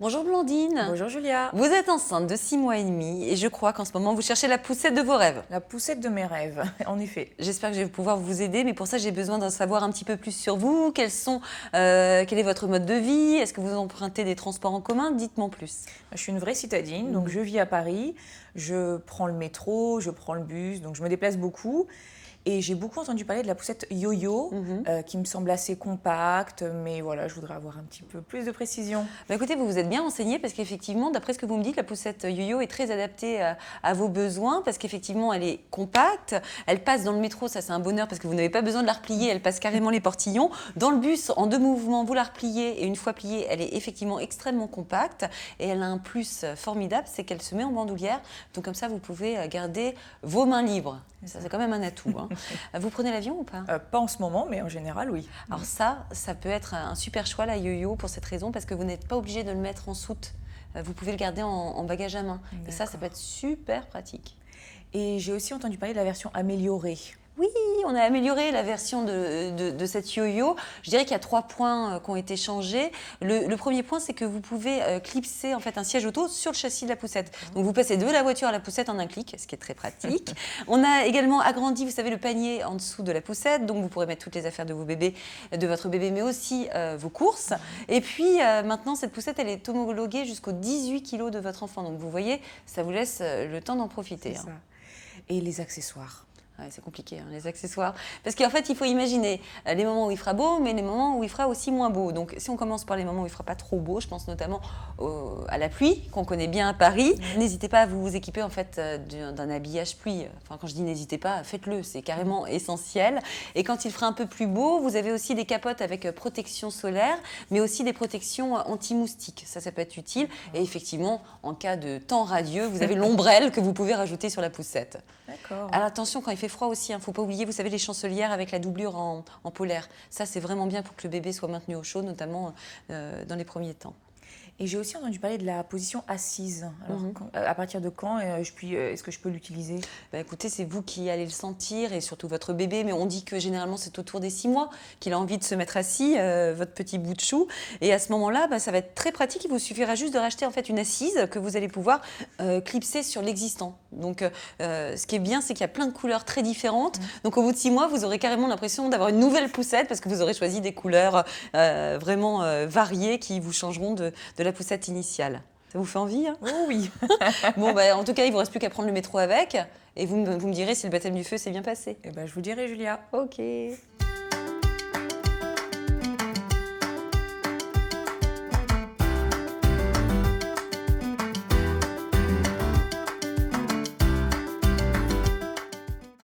Bonjour Blandine. Bonjour Julia. Vous êtes enceinte de 6 mois et demi et je crois qu'en ce moment vous cherchez la poussette de vos rêves. La poussette de mes rêves, en effet. J'espère que je vais pouvoir vous aider, mais pour ça j'ai besoin d'en savoir un petit peu plus sur vous. Quel est votre mode de vie? Est-ce que vous empruntez des transports en commun? Dites-moi en plus. Je suis une vraie citadine, donc je vis à Paris, je prends le métro, je prends le bus, donc je me déplace beaucoup. Et j'ai beaucoup entendu parler de la poussette yo-yo, qui me semble assez compacte, mais voilà, je voudrais avoir un petit peu plus de précision. Bah écoutez, vous vous êtes bien renseigné parce qu'effectivement, d'après ce que vous me dites, la poussette yo-yo est très adaptée à vos besoins parce qu'effectivement, elle est compacte, elle passe dans le métro, ça c'est un bonheur parce que vous n'avez pas besoin de la replier, elle passe carrément les portillons. Dans le bus, en 2 mouvements, vous la repliez et une fois pliée, elle est effectivement extrêmement compacte et elle a un plus formidable, c'est qu'elle se met en bandoulière, donc comme ça vous pouvez garder vos mains libres. Ça c'est quand même un atout. Hein. Vous prenez l'avion ou pas? Pas en ce moment, mais en général, oui. Alors ça peut être un super choix, la yo-yo, pour cette raison, parce que vous n'êtes pas obligé de le mettre en soute. Vous pouvez le garder en bagage à main. Et ça peut être super pratique. Et j'ai aussi entendu parler de la version améliorée. Oui, on a amélioré la version de cette yo-yo. Je dirais qu'il y a 3 points qui ont été changés. Le premier point, c'est que vous pouvez clipser en fait un siège auto sur le châssis de la poussette. Donc vous passez de la voiture à la poussette en un clic, ce qui est très pratique. On a également agrandi, vous savez, le panier en dessous de la poussette. Donc vous pourrez mettre toutes les affaires de votre bébé, mais aussi vos courses. Et puis maintenant, cette poussette, elle est homologuée jusqu'aux 18 kg de votre enfant. Donc vous voyez, ça vous laisse le temps d'en profiter. C'est ça. Et les accessoires. Ouais, c'est compliqué, hein, les accessoires. Parce qu'en fait, il faut imaginer les moments où il fera beau, mais les moments où il fera aussi moins beau. Donc, si on commence par les moments où il ne fera pas trop beau, je pense notamment à la pluie, qu'on connaît bien à Paris, n'hésitez pas à vous équiper en fait d'un habillage pluie. Enfin, quand je dis n'hésitez pas, faites-le, c'est carrément essentiel. Et quand il fera un peu plus beau, vous avez aussi des capotes avec protection solaire, mais aussi des protections anti-moustiques. Ça peut être utile. Et effectivement, en cas de temps radieux, vous avez l'ombrelle que vous pouvez rajouter sur la poussette. D'accord. Alors attention, quand il fait froid aussi, il ne faut pas oublier, vous savez, les chancelières avec la doublure en polaire. Ça, c'est vraiment bien pour que le bébé soit maintenu au chaud, notamment dans les premiers temps. Et j'ai aussi entendu parler de la position assise. Alors, à partir de quand est-ce que je peux l'utiliser? Bah, écoutez, c'est vous qui allez le sentir et surtout votre bébé, mais on dit que généralement c'est autour des 6 mois qu'il a envie de se mettre assis, votre petit bout de chou. Et à ce moment-là, ça va être très pratique. Il vous suffira juste de racheter en fait une assise que vous allez pouvoir clipser sur l'existant. Donc, ce qui est bien, c'est qu'il y a plein de couleurs très différentes. Donc, au bout de 6 mois, vous aurez carrément l'impression d'avoir une nouvelle poussette parce que vous aurez choisi des couleurs vraiment variées qui vous changeront de la poussette initiale. Ça vous fait envie, hein? Oh oui. Bon, en tout cas, il ne vous reste plus qu'à prendre le métro avec et vous me direz si le baptême du feu s'est bien passé. Eh ben, je vous dirai, Julia. Ok.